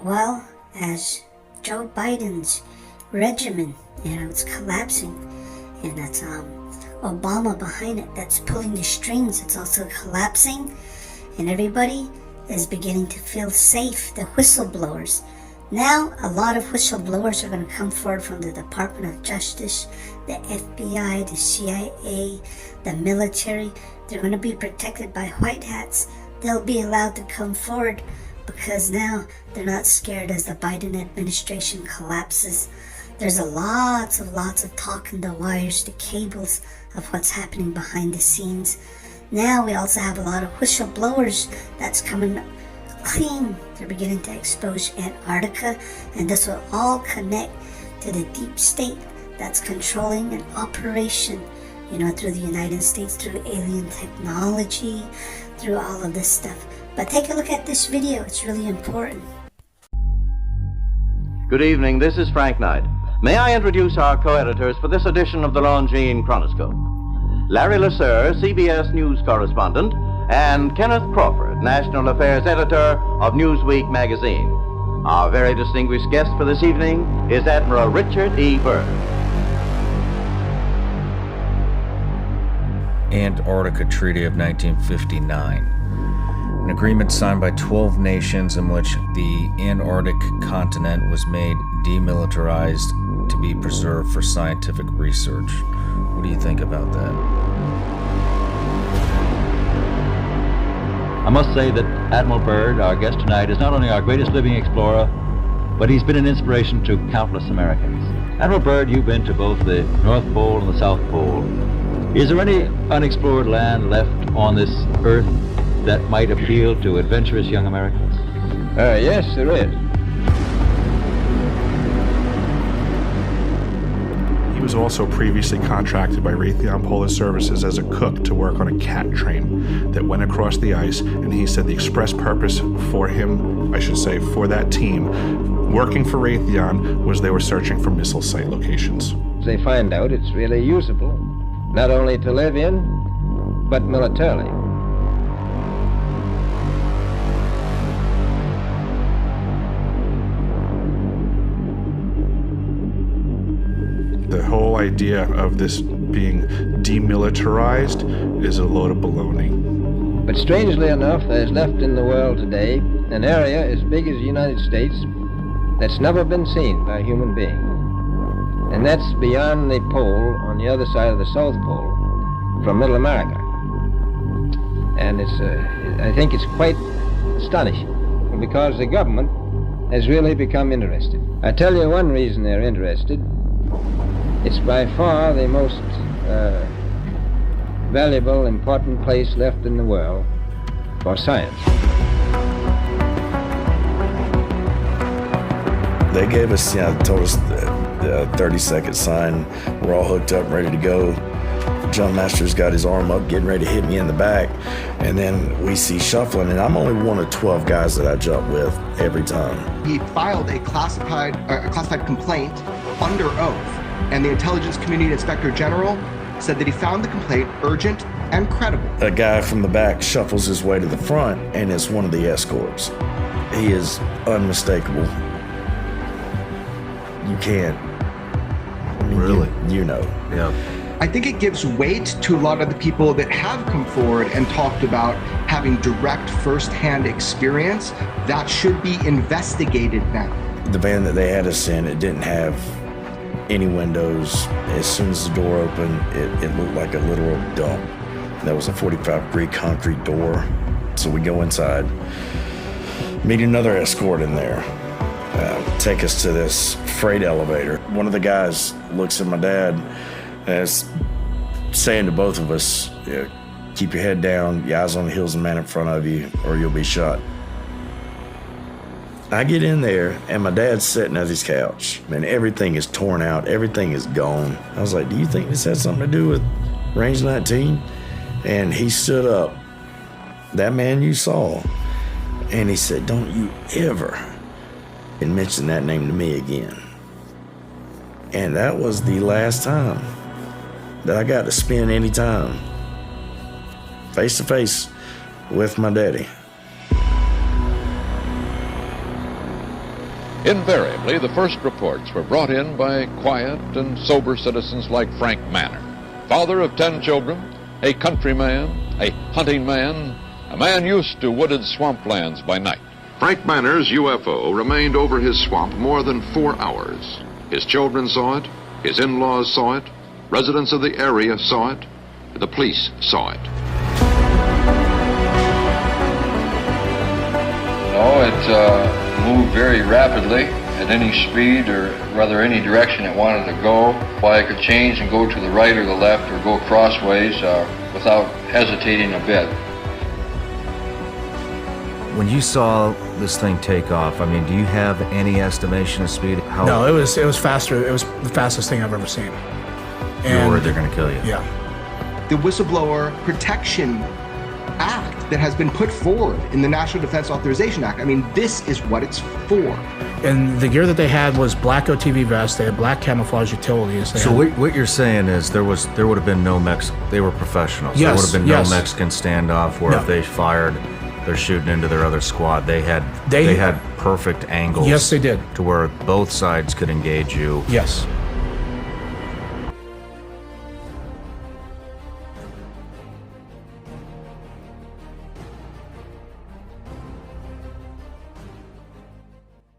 well as Joe Biden's regimen, it's collapsing, and that's Obama behind it that's pulling the strings. It's also collapsing, and everybody is beginning to feel safe. The whistleblowers. Now, a lot of whistleblowers are going to come forward from the Department of Justice, the FBI, the CIA, the military. They're going to be protected by white hats. They'll be allowed to come forward because now they're not scared as the Biden administration collapses. There's lots of talk in the wires, the cables of what's happening behind the scenes. Now we also have a lot of whistleblowers that's coming clean. They're beginning to expose Antarctica, and this will all connect to the deep state that's controlling an operation, through the United States, through alien technology, through all of this stuff. But take a look at this video. It's really important. Good evening. This is Frank Knight. May I introduce our co-editors for this edition of the Longines Chronoscope? Larry Lasser, CBS News correspondent, and Kenneth Crawford, National Affairs Editor of Newsweek magazine. Our very distinguished guest for this evening is Admiral Richard E. Byrd. Antarctica Treaty of 1959. An agreement signed by 12 nations in which the Antarctic continent was made demilitarized to be preserved for scientific research. What do you think about that? I must say that Admiral Byrd, our guest tonight, is not only our greatest living explorer, but he's been an inspiration to countless Americans. Admiral Byrd, you've been to both the North Pole and the South Pole. Is there any unexplored land left on this earth that might appeal to adventurous young Americans? Yes, there is. He was also previously contracted by Raytheon Polar Services as a cook to work on a cat train that went across the ice, and he said the express purpose for him, I should say, for that team, working for Raytheon, was they were searching for missile site locations. They find out it's really usable, not only to live in, but militarily. The whole idea of this being demilitarized is a load of baloney. But strangely enough, there's left in the world today an area as big as the United States that's never been seen by a human being. And that's beyond the pole, on the other side of the South Pole, from Middle America. And I think it's quite astonishing, because the government has really become interested. I tell you one reason they're interested. It's by far the most valuable, important place left in the world for science. They gave us, told us the 30-second sign. We're all hooked up, ready to go. John Masters got his arm up, getting ready to hit me in the back. And then we see shuffling, and I'm only one of 12 guys that I jump with every time. He filed a classified complaint under oath, and the Intelligence Community Inspector General said that he found the complaint urgent and credible. A guy from the back shuffles his way to the front, and it's one of the escorts. He is unmistakable. You can't. Really? You know. Yeah. I think it gives weight to a lot of the people that have come forward and talked about having direct first-hand experience. That should be investigated now. The van that they had us in, it didn't have any windows. As soon as the door opened, it looked like a literal dump. That was a 45-degree concrete door. So we go inside, meet another escort in there, take us to this freight elevator. One of the guys looks at my dad and is saying to both of us, keep your head down, your eyes on the heels of the man in front of you, or you'll be shot. I get in there, and my dad's sitting at his couch, and everything is torn out, everything is gone. I was like, do you think this had something to do with Range 19? And he stood up, that man you saw, and he said, don't you ever mention that name to me again. And that was the last time that I got to spend any time face to face with my daddy. Invariably, the first reports were brought in by quiet and sober citizens like Frank Manor, father of 10 children, a countryman, a hunting man, a man used to wooded swamplands by night. Frank Manor's UFO remained over his swamp more than 4 hours. His children saw it, his in-laws saw it, residents of the area saw it, the police saw it. No, it moved very rapidly at any speed, or rather any direction it wanted to go. Why it could change and go to the right or the left or go crossways without hesitating a bit. When you saw this thing take off, I mean, do you have any estimation of speed? How No, it was faster. It was the fastest thing I've ever seen. you're worried they're going to kill you? Yeah. The Whistleblower Protection Act that has been put forward in the National Defense Authorization Act. I mean, this is what it's for. And the gear that they had was black OTV vests. They had black camouflage utilities. So what you're saying is there would have been no they were professionals. Yes, there would have been yes. no Mexican standoff where if they fired, they're shooting into their other squad. They had perfect angles. Yes, they did. To where both sides could engage you. Yes.